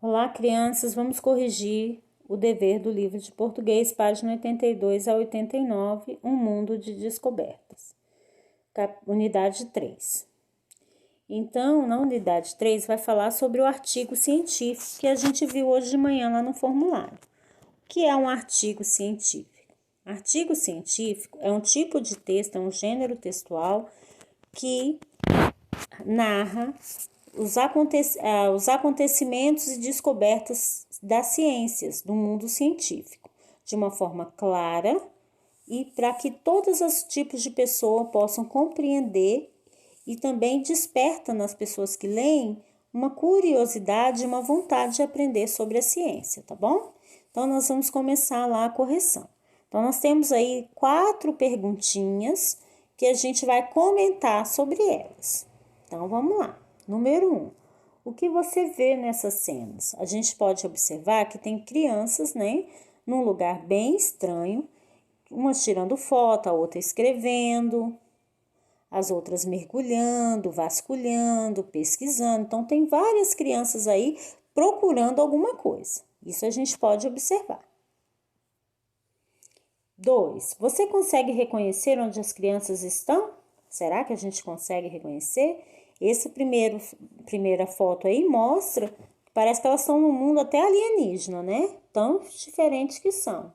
Olá, crianças, vamos corrigir o dever do livro de português, página 82 a 89, Um Mundo de Descobertas, unidade 3. Então, na unidade 3, vai falar sobre o artigo científico que a gente viu hoje de manhã lá no formulário. O que é um artigo científico? Artigo científico é um tipo de texto, é um gênero textual que narra os acontecimentos e descobertas das ciências, do mundo científico, de uma forma clara e para que todos os tipos de pessoa possam compreender e também desperta nas pessoas que leem uma curiosidade e uma vontade de aprender sobre a ciência, tá bom? Então, nós vamos começar lá a correção. Então, nós temos aí 4 perguntinhas que a gente vai comentar sobre elas. Então, vamos lá. Número 1. O que você vê nessas cenas? A gente pode observar que tem crianças, né, num lugar bem estranho, umas tirando foto, a outra escrevendo, as outras mergulhando, vasculhando, pesquisando. Então, tem várias crianças aí procurando alguma coisa. Isso a gente pode observar. 2. Você consegue reconhecer onde as crianças estão? Será que a gente consegue reconhecer? Essa primeira foto aí mostra que parece que elas estão num mundo até alienígena, né? Tão diferentes que são.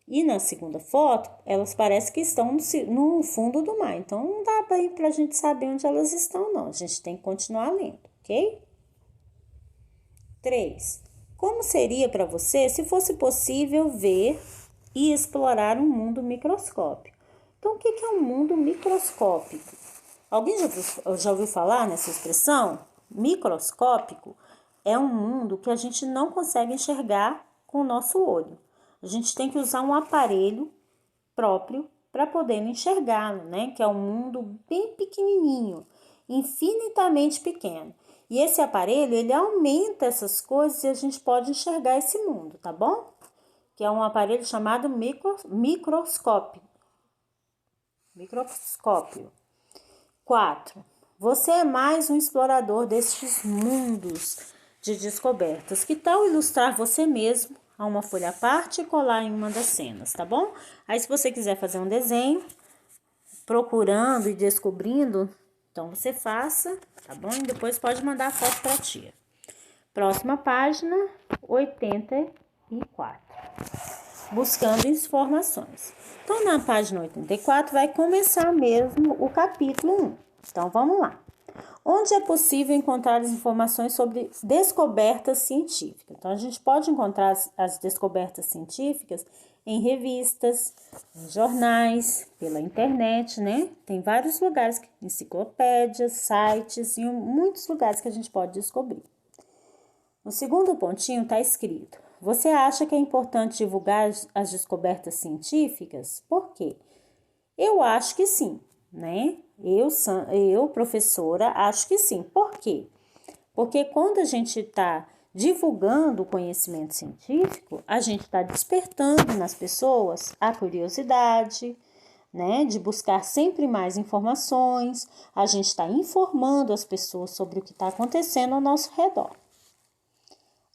E na segunda foto, elas parecem que estão no fundo do mar. Então, não dá para a gente saber onde elas estão, não. A gente tem que continuar lendo, ok? 3. Como seria para você se fosse possível ver e explorar um mundo microscópico? Então, o que é um mundo microscópico? Alguém já ouviu falar nessa expressão? Microscópico é um mundo que a gente não consegue enxergar com o nosso olho. A gente tem que usar um aparelho próprio para poder enxergá-lo, né? Que é um mundo bem pequenininho, infinitamente pequeno. E esse aparelho, ele aumenta essas coisas e a gente pode enxergar esse mundo, tá bom? Que é um aparelho chamado microscópio. 4. Você é mais um explorador destes mundos de descobertas. Que tal ilustrar você mesmo a uma folha à parte e colar em uma das cenas, tá bom? Aí, se você quiser fazer um desenho, procurando e descobrindo, então você faça, tá bom? E depois pode mandar a foto para a tia. Próxima página, 84. Buscando informações. Então, na página 84, vai começar mesmo o capítulo 1. Então, vamos lá. Onde é possível encontrar as informações sobre descobertas científicas? Então, a gente pode encontrar as descobertas científicas em revistas, em jornais, pela internet, né? Tem vários lugares, enciclopédias, sites e muitos lugares que a gente pode descobrir. No segundo pontinho está escrito: você acha que é importante divulgar as descobertas científicas? Por quê? Eu acho que sim, né? Eu, professora, acho que sim. Por quê? Porque quando a gente está divulgando o conhecimento científico, a gente está despertando nas pessoas a curiosidade, né? De buscar sempre mais informações, a gente está informando as pessoas sobre o que está acontecendo ao nosso redor.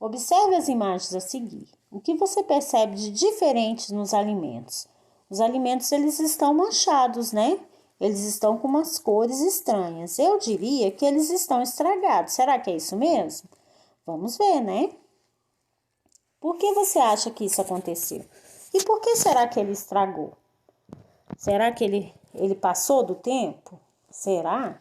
Observe as imagens a seguir. O que você percebe de diferente nos alimentos? Os alimentos, eles estão manchados, né? Eles estão com umas cores estranhas. Eu diria que eles estão estragados. Será que é isso mesmo? Vamos ver, né? Por que você acha que isso aconteceu? E por que será que ele estragou? Será que ele passou do tempo? Será?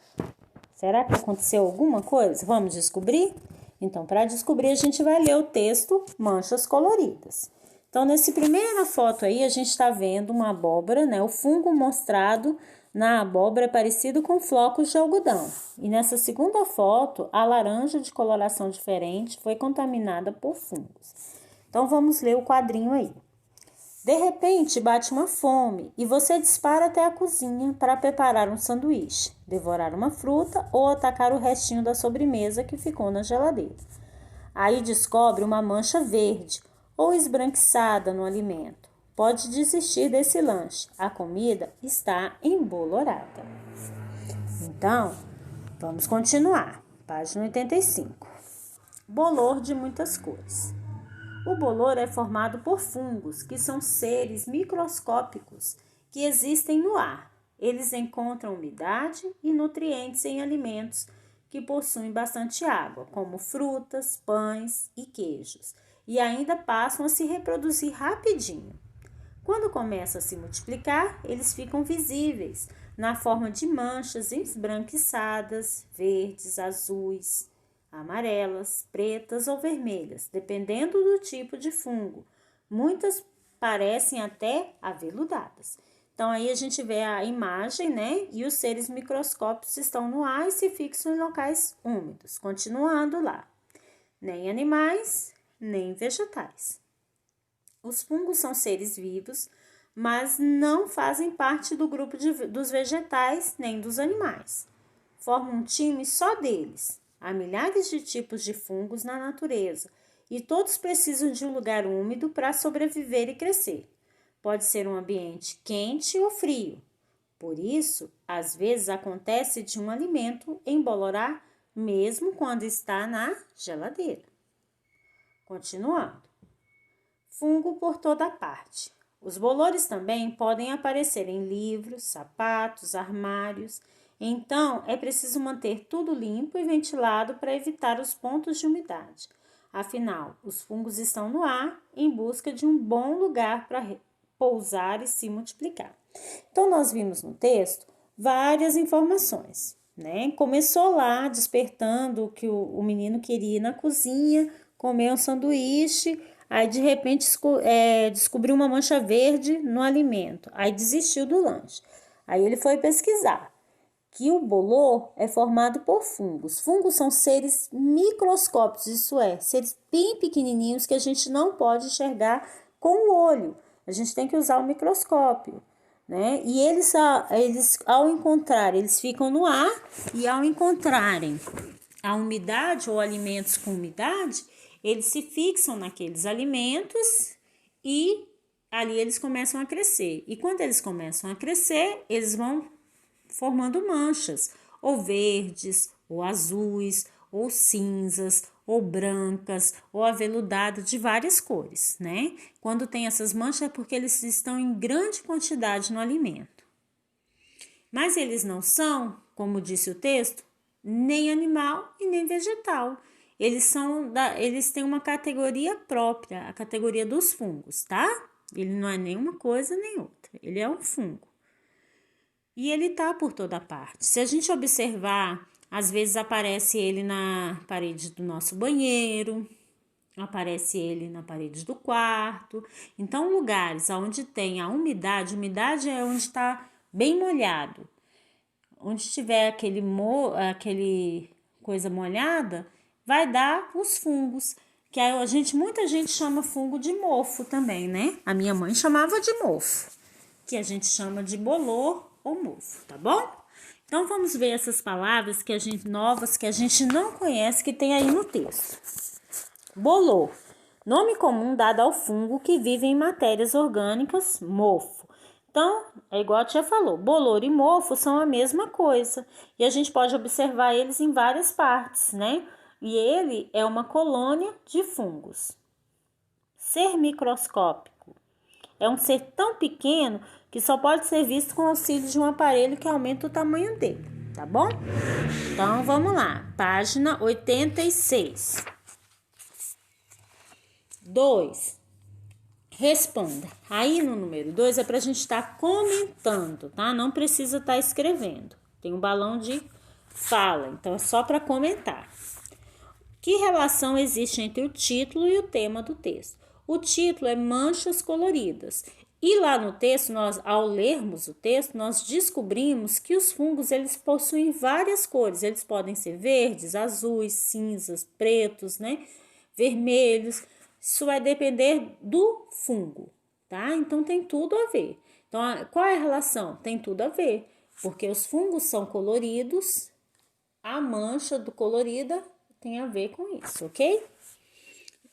Será que aconteceu alguma coisa? Vamos descobrir? Então, para descobrir, a gente vai ler o texto Manchas Coloridas. Então, nessa primeira foto aí, a gente está vendo uma abóbora, né? O fungo mostrado na abóbora é parecido com flocos de algodão. E nessa segunda foto, a laranja de coloração diferente foi contaminada por fungos. Então, vamos ler o quadrinho aí. De repente, bate uma fome e você dispara até a cozinha para preparar um sanduíche, devorar uma fruta ou atacar o restinho da sobremesa que ficou na geladeira. Aí descobre uma mancha verde ou esbranquiçada no alimento. Pode desistir desse lanche, a comida está embolorada. Então, vamos continuar. Página 85. bolor de muitas cores. O bolor é formado por fungos, que são seres microscópicos que existem no ar. Eles encontram umidade e nutrientes em alimentos que possuem bastante água, como frutas, pães e queijos, e ainda passam a se reproduzir rapidinho. Quando começam a se multiplicar, eles ficam visíveis na forma de manchas esbranquiçadas, verdes, azuis, amarelas, pretas ou vermelhas, dependendo do tipo de fungo. Muitas parecem até aveludadas. Então, aí a gente vê a imagem, né? E os seres microscópicos estão no ar e se fixam em locais úmidos, continuando lá. Nem animais, nem vegetais. Os fungos são seres vivos, mas não fazem parte do grupo dos vegetais nem dos animais. Formam um time só deles. Há milhares de tipos de fungos na natureza e todos precisam de um lugar úmido para sobreviver e crescer. Pode ser um ambiente quente ou frio. Por isso, às vezes acontece de um alimento embolorar mesmo quando está na geladeira. Continuando. Fungo por toda parte. Os bolores também podem aparecer em livros, sapatos, armários. Então, é preciso manter tudo limpo e ventilado para evitar os pontos de umidade. Afinal, os fungos estão no ar em busca de um bom lugar para pousar e se multiplicar. Então, nós vimos no texto várias informações, né? Começou lá despertando que o menino queria ir na cozinha, comer um sanduíche, aí de repente descobriu uma mancha verde no alimento, aí desistiu do lanche. Aí ele foi pesquisar que o bolor é formado por fungos. Fungos são seres microscópicos, isso é, seres bem pequenininhos que a gente não pode enxergar com o olho. A gente tem que usar o microscópio, né? E eles ao encontrar, eles ficam no ar e ao encontrarem a umidade ou alimentos com umidade, eles se fixam naqueles alimentos e ali eles começam a crescer. E quando eles começam a crescer, eles vão formando manchas, ou verdes, ou azuis, ou cinzas, ou brancas, ou aveludado de várias cores, né? Quando tem essas manchas é porque eles estão em grande quantidade no alimento. Mas eles não são, como disse o texto, nem animal e nem vegetal. Eles têm uma categoria própria, a categoria dos fungos, tá? Ele não é nenhuma coisa nem outra, ele é um fungo. E ele tá por toda parte. Se a gente observar, às vezes aparece ele na parede do nosso banheiro, aparece ele na parede do quarto. Então, lugares onde tem a umidade é onde está bem molhado. Onde tiver aquele coisa molhada, vai dar os fungos, que muita gente chama fungo de mofo também, né? A minha mãe chamava de mofo, que a gente chama de bolor ou mofo, tá bom? Então, vamos ver essas palavras novas que a gente não conhece, que tem aí no texto. Bolor, nome comum dado ao fungo que vive em matérias orgânicas, mofo. Então, é igual a tia falou, bolor e mofo são a mesma coisa. E a gente pode observar eles em várias partes, né? E ele é uma colônia de fungos. Ser microscópico. É um ser tão pequeno que só pode ser visto com o auxílio de um aparelho que aumenta o tamanho dele, tá bom? Então, vamos lá. Página 86. 2. Responda. Aí no número 2 é para a gente estar comentando, tá? Não precisa estar escrevendo. Tem um balão de fala, então é só para comentar. Que relação existe entre o título e o tema do texto? O título é Manchas Coloridas. E lá no texto, ao lermos o texto, nós descobrimos que os fungos eles possuem várias cores. Eles podem ser verdes, azuis, cinzas, pretos, né? Vermelhos. Isso vai depender do fungo, tá? Então, tem tudo a ver. Então, qual é a relação? Tem tudo a ver, porque os fungos são coloridos, a mancha do colorida tem a ver com isso, ok?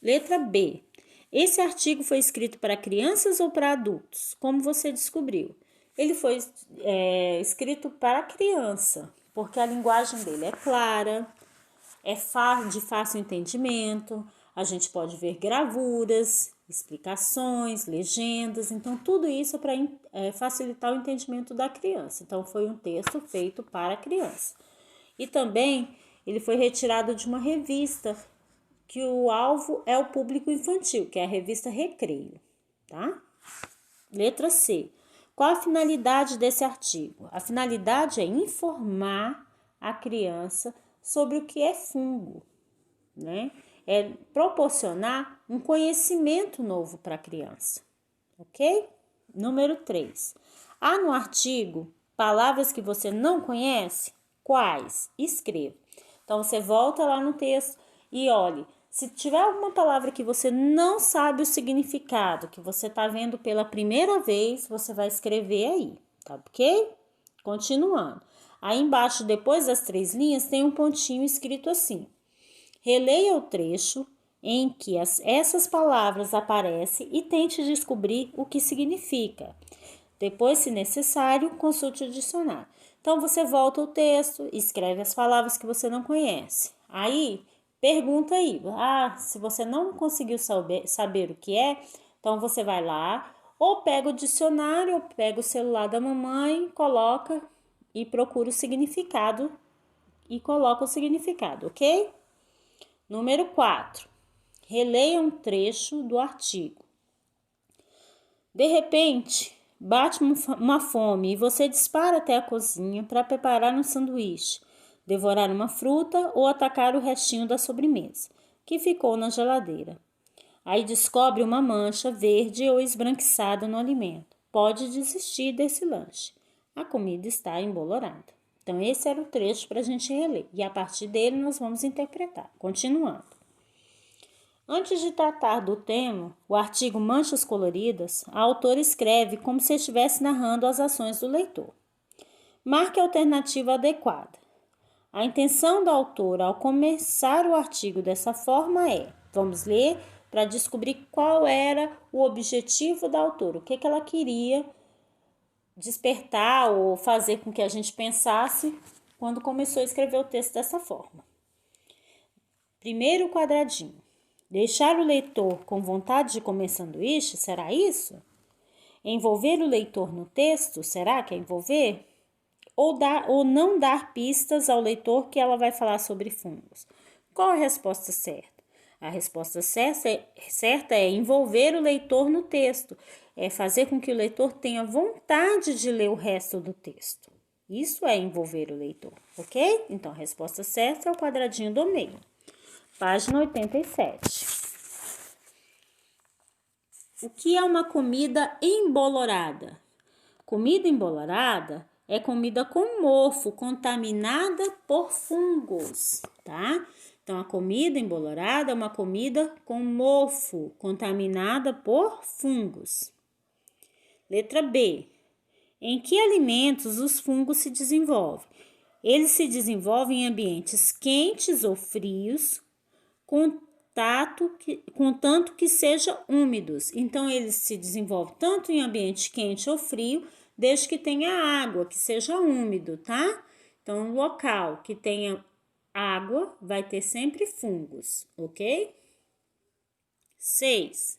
Letra B. Esse artigo foi escrito para crianças ou para adultos? Como você descobriu? Ele foi escrito para criança, porque a linguagem dele é clara, é de fácil entendimento, a gente pode ver gravuras, explicações, legendas, então tudo isso é para facilitar o entendimento da criança. Então foi um texto feito para a criança. E também ele foi retirado de uma revista que o alvo é o público infantil, que é a revista Recreio, tá? Letra C. Qual a finalidade desse artigo? A finalidade é informar a criança sobre o que é fungo, né? É proporcionar um conhecimento novo para a criança, ok? Número 3. Há no artigo palavras que você não conhece? Quais? Escreva. Então, você volta lá no texto e olhe. Se tiver alguma palavra que você não sabe o significado, que você está vendo pela primeira vez, você vai escrever aí, tá ok? Continuando. Aí embaixo, depois das 3 linhas, tem um pontinho escrito assim. Releia o trecho em que essas palavras aparecem e tente descobrir o que significa. Depois, se necessário, consulte o dicionário. Então, você volta o texto, escreve as palavras que você não conhece. Aí, pergunta aí. Se você não conseguiu saber o que é, então você vai lá, ou pega o dicionário, ou pega o celular da mamãe, coloca e procura o significado e coloca o significado, ok? Número 4. Releia um trecho do artigo. De repente, bate uma fome e você dispara até a cozinha para preparar um sanduíche, devorar uma fruta ou atacar o restinho da sobremesa, que ficou na geladeira. Aí descobre uma mancha verde ou esbranquiçada no alimento. Pode desistir desse lanche. A comida está embolorada. Então, esse era o trecho para a gente reler. E a partir dele nós vamos interpretar. Continuando. Antes de tratar do tema, o artigo Manchas Coloridas, a autora escreve como se estivesse narrando as ações do leitor. Marque a alternativa adequada. A intenção da autora ao começar o artigo dessa forma é, vamos ler para descobrir qual era o objetivo da autora, o que ela queria despertar ou fazer com que a gente pensasse quando começou a escrever o texto dessa forma. Primeiro quadradinho. Deixar o leitor com vontade de comer sanduíche, será isso? Envolver o leitor no texto, será que é envolver? Ou não dar pistas ao leitor que ela vai falar sobre fungos? Qual a resposta certa? A resposta certa é envolver o leitor no texto, é fazer com que o leitor tenha vontade de ler o resto do texto. Isso é envolver o leitor, ok? Então, a resposta certa é o quadradinho do meio. Página 87. O que é uma comida embolorada? Comida embolorada é comida com mofo, contaminada por fungos, tá? Então, a comida embolorada é uma comida com mofo, contaminada por fungos. Letra B. Em que alimentos os fungos se desenvolvem? Eles se desenvolvem em ambientes quentes ou frios, contanto que sejam úmidos. Então, eles se desenvolvem tanto em ambiente quente ou frio, desde que tenha água, que seja úmido, tá? Então, no local que tenha água, vai ter sempre fungos, ok? 6.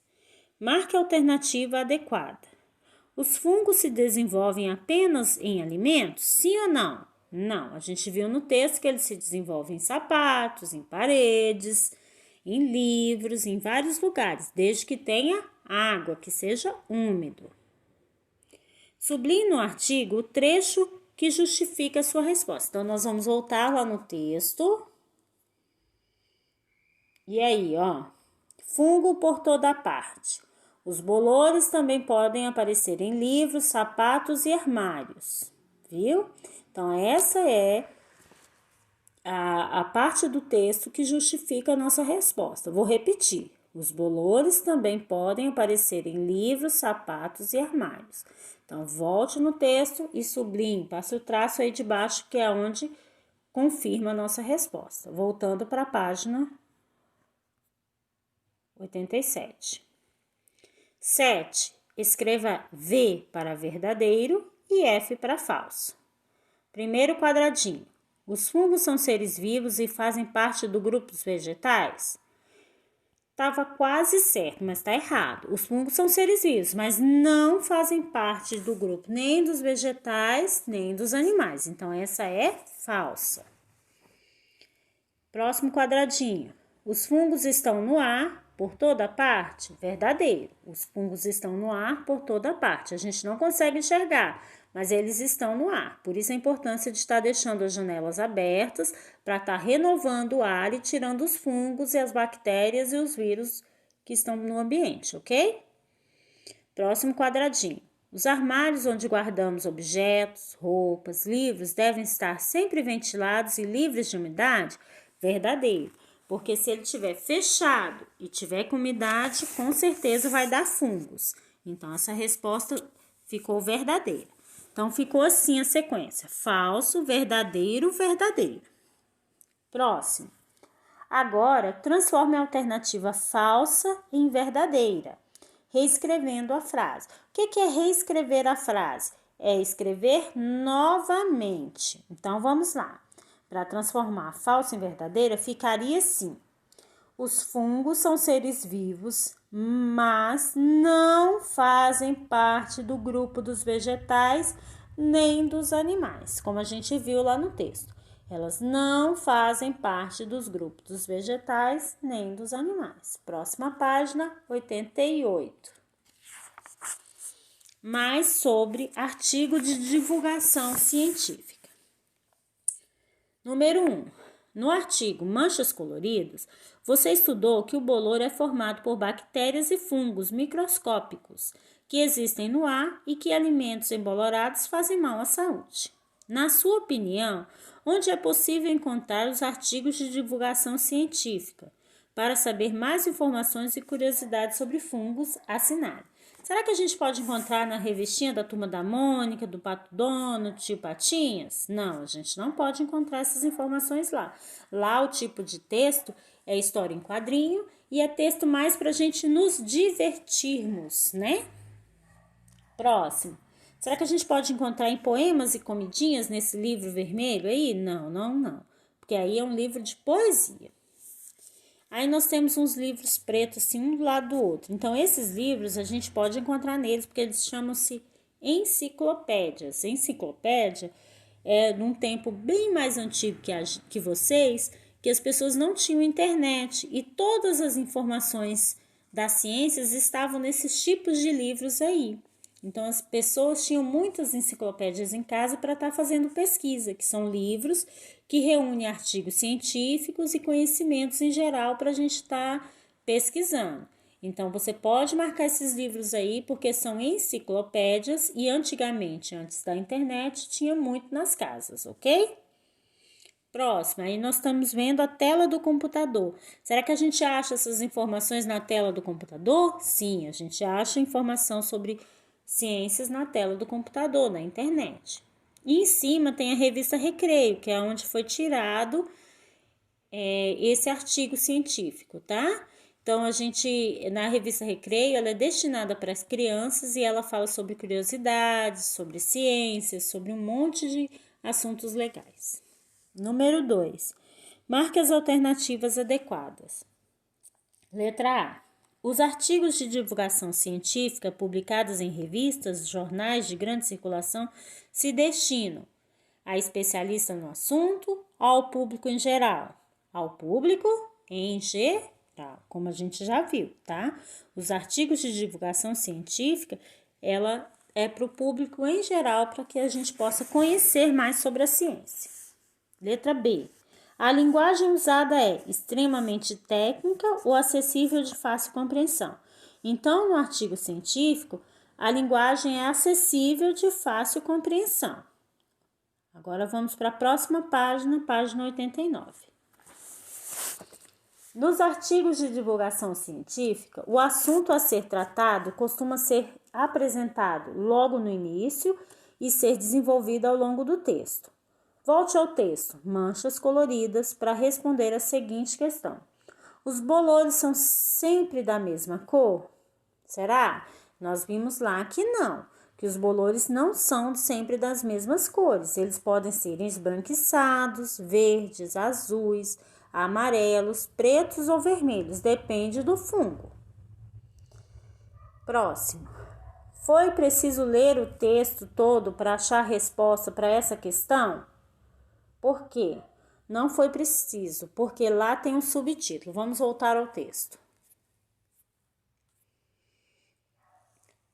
Marque a alternativa adequada. Os fungos se desenvolvem apenas em alimentos? Sim ou não? Não, a gente viu no texto que eles se desenvolvem em sapatos, em paredes, em livros, em vários lugares, desde que tenha água, que seja úmido. Sublinhe no artigo o trecho que justifica a sua resposta. Então, nós vamos voltar lá no texto. E aí, ó, fungo por toda parte. Os bolores também podem aparecer em livros, sapatos e armários, viu? Então, essa é a parte do texto que justifica a nossa resposta. Vou repetir. Os bolores também podem aparecer em livros, sapatos e armários. Então, volte no texto e sublinhe, passe o traço aí de baixo, que é onde confirma a nossa resposta. Voltando para a página 87. 7. Escreva V para verdadeiro e F para falso. Primeiro quadradinho. Os fungos são seres vivos e fazem parte do grupo dos vegetais? Estava quase certo, mas está errado. Os fungos são seres vivos, mas não fazem parte do grupo nem dos vegetais, nem dos animais. Então, essa é falsa. Próximo quadradinho. Os fungos estão no ar por toda parte? Verdadeiro. Os fungos estão no ar por toda parte. A gente não consegue enxergar, mas eles estão no ar. Por isso a importância de estar deixando as janelas abertas para estar renovando o ar e tirando os fungos e as bactérias e os vírus que estão no ambiente, ok? Próximo quadradinho. Os armários onde guardamos objetos, roupas, livros devem estar sempre ventilados e livres de umidade? Verdadeiro. Porque se ele estiver fechado e tiver com umidade, com certeza vai dar fungos. Então, essa resposta ficou verdadeira. Então, ficou assim a sequência. Falso, verdadeiro, verdadeiro. Próximo. Agora, transforme a alternativa falsa em verdadeira, reescrevendo a frase. O que é reescrever a frase? É escrever novamente. Então, vamos lá. Para transformar falsa em verdadeira, ficaria assim. Os fungos são seres vivos, mas não fazem parte do grupo dos vegetais nem dos animais, como a gente viu lá no texto. Elas não fazem parte dos grupos dos vegetais nem dos animais. Próxima página, 88. Mais sobre artigo de divulgação científica. Número 1. No artigo Manchas Coloridas, você estudou que o bolor é formado por bactérias e fungos microscópicos que existem no ar e que alimentos embolorados fazem mal à saúde. Na sua opinião, onde é possível encontrar os artigos de divulgação científica? Para saber mais informações e curiosidades sobre fungos, assinale. Será que a gente pode encontrar na revistinha da Turma da Mônica, do Pato Donald, do Tio Patinhas? Não, a gente não pode encontrar essas informações lá. Lá o tipo de texto é história em quadrinho e é texto mais para a gente nos divertirmos, né? Próximo. Será que a gente pode encontrar em poemas e comidinhas nesse livro vermelho aí? Não. Porque aí é um livro de poesia. Aí nós temos uns livros pretos, assim, um do lado do outro. Então, esses livros a gente pode encontrar neles, porque eles chamam-se enciclopédias. Enciclopédia é num tempo bem mais antigo que vocês, que as pessoas não tinham internet e todas as informações das ciências estavam nesses tipos de livros aí. Então, as pessoas tinham muitas enciclopédias em casa para estar fazendo pesquisa, que são livros que reúnem artigos científicos e conhecimentos em geral para a gente estar pesquisando. Então, você pode marcar esses livros aí, porque são enciclopédias e antigamente, antes da internet, tinha muito nas casas, ok? Próximo, aí nós estamos vendo a tela do computador. Será que a gente acha essas informações na tela do computador? Sim, a gente acha informação sobre ciências na tela do computador, na internet. E em cima tem a revista Recreio, que é onde foi tirado esse artigo científico, tá? Então, na revista Recreio, ela é destinada para as crianças e ela fala sobre curiosidades, sobre ciências, sobre um monte de assuntos legais. Número 2. Marque as alternativas adequadas. Letra A. Os artigos de divulgação científica publicados em revistas, jornais de grande circulação se destinam a especialistas no assunto, ao público em geral. Ao público em geral, como a gente já viu, tá? Os artigos de divulgação científica, ela é para o público em geral, para que a gente possa conhecer mais sobre a ciência. Letra B. A linguagem usada é extremamente técnica ou acessível de fácil compreensão. Então, no artigo científico, a linguagem é acessível de fácil compreensão. Agora vamos para a próxima página, página 89. Nos artigos de divulgação científica, o assunto a ser tratado costuma ser apresentado logo no início e ser desenvolvido ao longo do texto. Volte ao texto, Manchas Coloridas, para responder a seguinte questão. Os bolores são sempre da mesma cor? Será? Nós vimos lá que não, que os bolores não são sempre das mesmas cores. Eles podem ser esbranquiçados, verdes, azuis, amarelos, pretos ou vermelhos, depende do fungo. Próximo. Foi preciso ler o texto todo para achar a resposta para essa questão? Por quê? Não foi preciso, porque lá tem um subtítulo. Vamos voltar ao texto.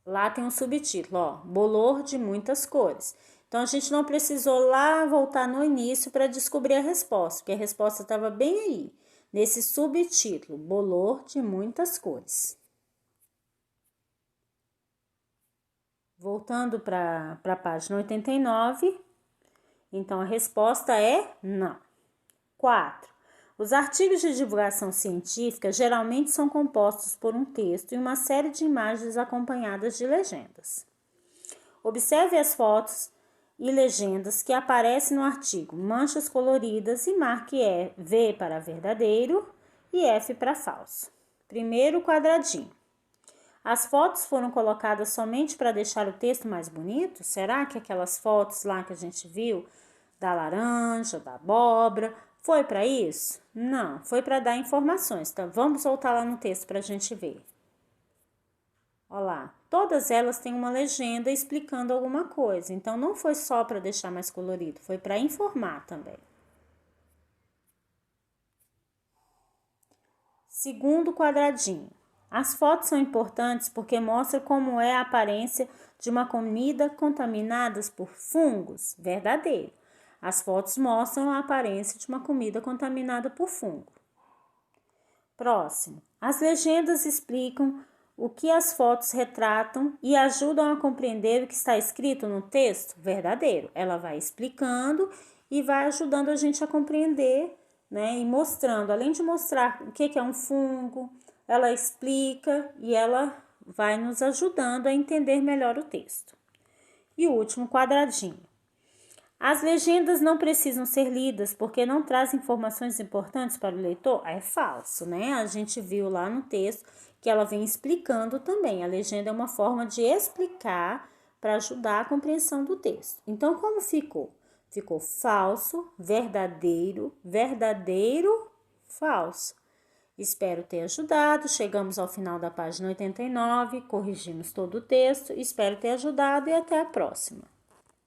Lá tem um subtítulo, ó, bolor de muitas cores. Então, a gente não precisou lá voltar no início para descobrir a resposta, porque a resposta estava bem aí, nesse subtítulo, bolor de muitas cores. Voltando para a página 89, então a resposta é não. 4. Os artigos de divulgação científica geralmente são compostos por um texto e uma série de imagens acompanhadas de legendas. Observe as fotos e legendas que aparecem no artigo, manchas coloridas, e marque V para verdadeiro e F para falso. Primeiro quadradinho. As fotos foram colocadas somente para deixar o texto mais bonito? Será que aquelas fotos lá que a gente viu, da laranja, da abóbora, foi para isso? Não, foi para dar informações. Então, vamos voltar lá no texto para a gente ver. Olha lá, todas elas têm uma legenda explicando alguma coisa. Então, não foi só para deixar mais colorido, foi para informar também. Segundo quadradinho. As fotos são importantes porque mostram como é a aparência de uma comida contaminada por fungos. Verdadeiro. As fotos mostram a aparência de uma comida contaminada por fungo. Próximo. As legendas explicam o que as fotos retratam e ajudam a compreender o que está escrito no texto. Verdadeiro. Ela vai explicando e vai ajudando a gente a compreender, né? E mostrando, além de mostrar o que é um fungo, ela explica e ela vai nos ajudando a entender melhor o texto. E o último quadradinho. As legendas não precisam ser lidas porque não trazem informações importantes para o leitor? É falso, né? A gente viu lá no texto que ela vem explicando também. A legenda é uma forma de explicar para ajudar a compreensão do texto. Então, como ficou? Ficou falso, verdadeiro, verdadeiro, falso. Espero ter ajudado. Chegamos ao final da página 89, corrigimos todo o texto. Espero ter ajudado e até a próxima.